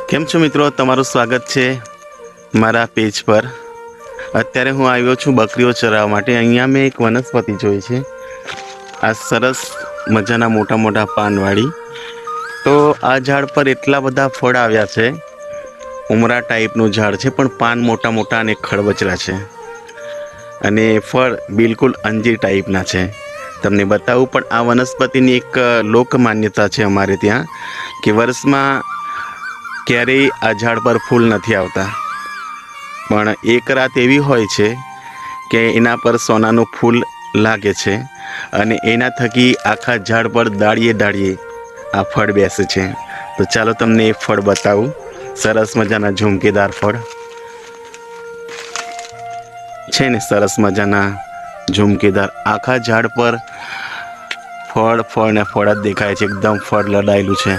કેમ છો મિત્રો, તમારું સ્વાગત છે મારા પેજ પર। અત્યારે હું આવ્યો છું બકરીઓ ચરાવવા માટે। અહીંયા મેં એક વનસ્પતિ જોઈ છે, આ સરસ મજાના મોટા મોટા પાનવાળી। તો આ ઝાડ પર એટલા બધા ફળ આવ્યા છે, ઉમરા ટાઈપનું ઝાડ છે, પણ પાન મોટા મોટા અને ખડબચરા છે, અને ફળ બિલકુલ અંજીર ટાઈપના છે। તમને બતાવું, પણ આ વનસ્પતિની એક લોક માન્યતા છે અમારે ત્યાં કે વર્ષમાં ક્યારેય આ ઝાડ પર ફૂલ નથી આવતા, પણ એક રાત એવી હોય છે કે એના પર સોનાનું ફૂલ લાગે છે, અને એના થકી આખા ઝાડ પર દાળીએ દાળીએ આ ફળ બેસે છે। તો ચાલો તમને એ ફળ બતાવું, સરસ મજાના ઝુમકેદાર ફળ છે ને, સરસ મજાના ઝુમકેદાર આખા ઝાડ પર ફળ ને ફળ જ દેખાય છે, એકદમ ફળ લડાયેલું છે।